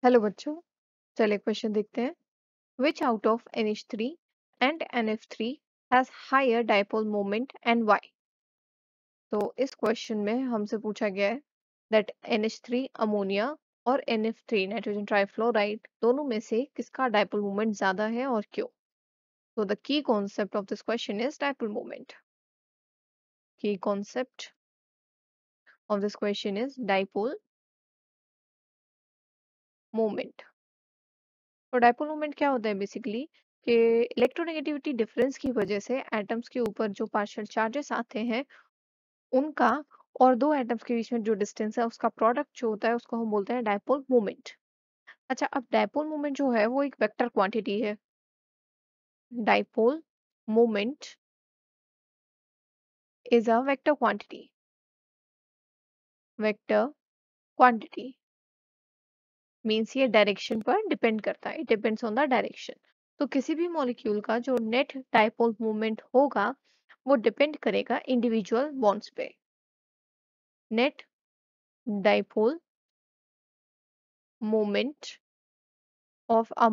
Hello बच्चों, चलिए question देखते हैं। Which out of NH3 and NF3 has higher dipole moment and why? तो इस क्वेश्चन में हमसे पूछा गया है दैट NH3 अमोनिया और NF3 नाइट्रोजन ट्राइफ्लोराइड दोनों में से किसका डाइपोल मोमेंट ज्यादा है और क्यों? तो the key concept of this question is dipole moment. Key concept of this question is dipole moment. तो डाइपोल मोमेंट क्या होता है बेसिकली कि इलेक्ट्रोनेगेटिविटी डिफरेंस की वजह से एटम्स के ऊपर जो पार्शियल चार्जेस आते हैं उनका और दो एटम्स के बीच में जो डिस्टेंस है उसका प्रोडक्ट जो होता है उसको हम बोलते हैं डाइपोल मोमेंट। अच्छा, अब डाइपोल मोमेंट जो है वो एक वेक्टर क्वांटिटी है। Dipole moment is a vector quantity. Vector quantity means ये डायरेक्शन पर डिपेंड करता है, it depends on the direction. तो किसी भी मॉलिक्यूल का जो नेट डाइपोल मोमेंट होगा वो डिपेंड करेगा इंडिविजुअल बॉन्ड्स पे। Net dipole moment of a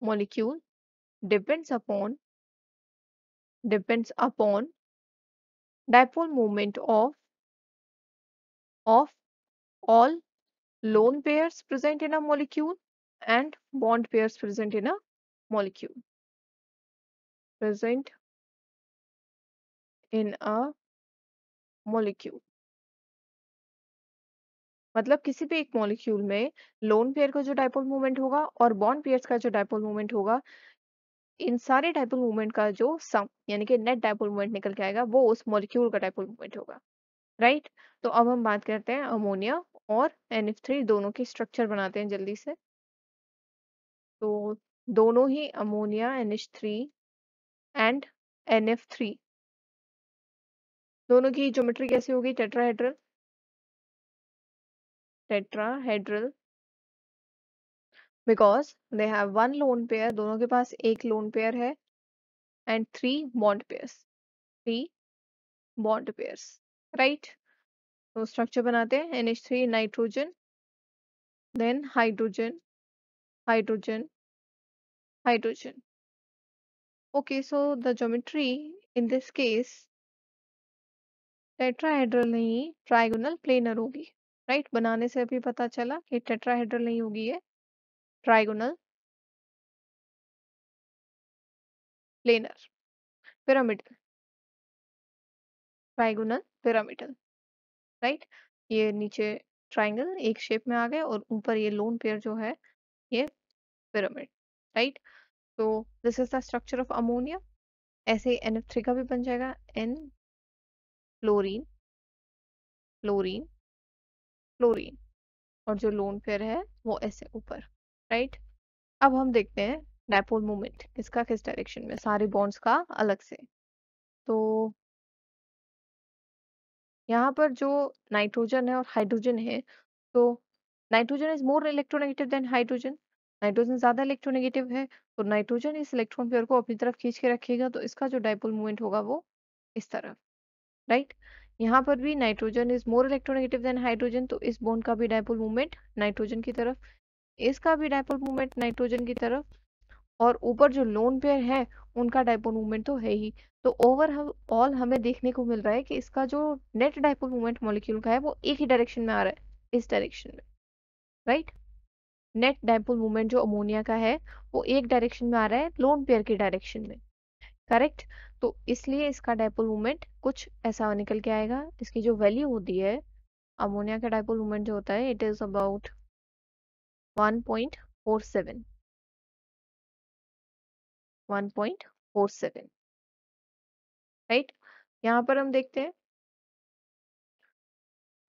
molecule depends upon dipole moment of all lone pairs present in a molecule and bond pairs present in a molecule. Present in a molecule मतलब किसी भी एक molecule में lone pair का जो dipole moment होगा और bond pairs का जो डाइपोल मोमेंट होगा, इन सारे डाइपोल मोमेंट का जो सम यानी कि नेट डाइपोल मोमेंट निकल के आएगा वो उस मॉलिक्यूल का डाइपोल मोमेंट होगा। राइट। तो अब हम बात करते हैं अमोनिया और NF3 दोनों की स्ट्रक्चर बनाते हैं जल्दी से। तो दोनों ही अमोनिया NH3 एंड NF3 दोनों की ज्योमेट्री कैसी होगी? Tetrahedral. Tetrahedral because they have one lone pair, दोनों के पास एक लोन पेयर है and three bond pairs. Three bond pairs. Right. तो स्ट्रक्चर बनाते हैं NH3 nitrogen, then hydrogen, hydrogen, hydrogen. Okay, so the geometry in this case tetrahedral नहीं trigonal planar होगी। राइट, बनाने से अभी पता चला कि टेट्राहेड्रल नहीं होगी, ये trigonal planar pyramidal. Trigonal pyramidal. Right. ये नीचे ट्राइंगल एक शेप में आ गए और ऊपर ये लोन पेयर जो है ये पिरामिड। राइट। तो this is the structure of ammonia. ऐसे ही NF3 का भी बन जाएगा। N फ्लोरीन, फ्लोरीन, फ्लोरीन और जो लोन पेयर है वो ऐसे ऊपर। राइट। अब हम देखते हैं डायपोल मोमेंट किसका किस डायरेक्शन में, सारे बॉन्ड्स का अलग से। तो यहाँ पर जो नाइट्रोजन है और हाइड्रोजन है, तो nitrogen is more electronegative than hydrogen. Nitrogen ज्यादा इलेक्ट्रोनेगेटिव है, तो नाइट्रोजन इस इलेक्ट्रॉन पेयर को अपनी तरफ खींच के रखेगा, तो इसका जो डायपोल मोमेंट होगा वो इस तरफ। राइट। यहाँ पर भी nitrogen is more electronegative than hydrogen, तो इस बॉन्ड का भी डायपोल मोमेंट नाइट्रोजन की तरफ, इसका भी डायपोल मोमेंट नाइट्रोजन की तरफ, और ऊपर जो लोन पेयर है उनका डायपोल मोमेंट तो है ही। तो ओवरऑल हमें देखने को मिल रहा है कि इसका जो नेट डायपोल मोमेंट मॉलिक्यूल का है वो एक ही डायरेक्शन में आ रहा है, इस डायरेक्शन में। राइट। नेट डायपोल मोमेंट जो अमोनिया का है वो एक डायरेक्शन में आ रहा है, लोन पेयर के डायरेक्शन में। करेक्ट। तो इसलिए इसका डायपोल मोमेंट कुछ ऐसा निकल के आएगा। इसकी जो वैल्यू होती है अमोनिया का डायपोल मोमेंट जो होता है इट इज अबाउट 1.47। 1.47। राइट। यहाँ पर हम देखते हैं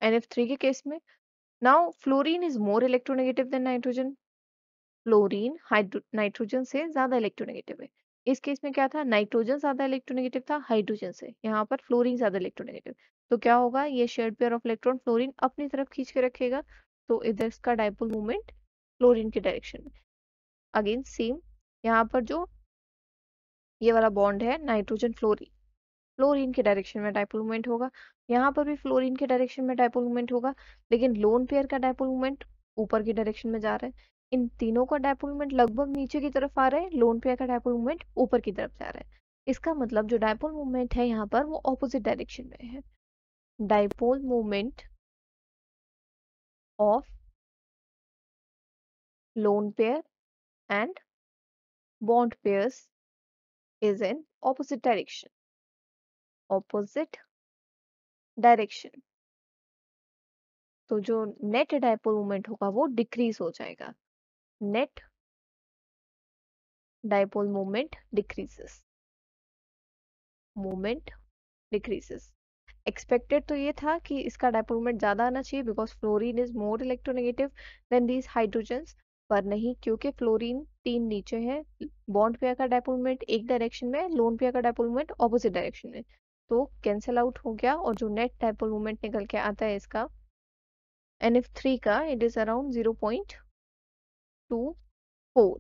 NF3 के केस में, now fluorine is more electronegative than nitrogen. Fluorine nitrogen से ज्यादा इलेक्ट्रोनेगेटिव है। इस केस में क्या था, नाइट्रोजन ज्यादा इलेक्ट्रोनेगेटिव था हाइड्रोजन से, यहाँ पर फ्लोरीन ज्यादा इलेक्ट्रोनेगेटिव। तो क्या होगा, ये shared pair of electron fluorine अपनी तरफ खींच के रखेगा, तो इधर इसका डायपोल मोमेंट फ्लोरीन के डायरेक्शन में। अगेन सेम, यहाँ पर जो ये वाला बॉन्ड है नाइट्रोजन फ्लोरीन, फ्लोरीन के डायरेक्शन में डायपोल मोमेंट होगा। यहाँ पर भी फ्लोरीन के डायरेक्शन में डायपोल मोमेंट होगा, लेकिन लोन पेयर का डायपोल मोमेंट ऊपर की डायरेक्शन में जा रहा है। इन तीनों का डायपोल मोमेंट लगभग नीचे की तरफ आ रहा है, लोन पेयर का डायपोल मोमेंट ऊपर की तरफ जा रहा है। इसका मतलब जो डायपोल मोमेंट है यहाँ पर वो ऑपोजिट डायरेक्शन में है। Dipole moment of lone pair and bond pairs is in opposite direction. Opposite direction. तो जो नेट डायपोल मोमेंट होगा वो डिक्रीज हो जाएगा. Net dipole moment decreases. Moment decreases. Expected तो ये था कि इसका डायपोल मोमेंट ज्यादा आना चाहिए because fluorine is more electronegative than these hydrogens, पर नहीं, क्योंकि फ्लोरीन 3 नीचे है, बॉन्ड पेयर का डायपोल मोमेंट एक डायरेक्शन में, लोन पेयर का डायपोल मोमेंट ऑपोजिट डायरेक्शन में, तो कैंसिल आउट हो गया और जो नेट डायपोल मोमेंट निकल के आता है इसका NF3 का, it is around 0.24.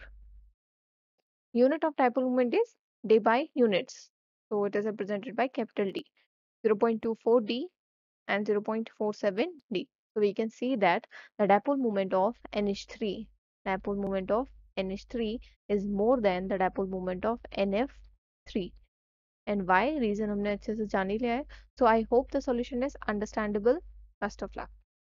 Unit of dipole moment is day by units, so it is represented by capital D. 0.24 D and 0.47 D. So we can see that the dipole moment of NH3 is more than the dipole moment of NF3. And why? Reason हमने अच्छे से जान ही लिया है. So I hope the solution is understandable. Best of luck.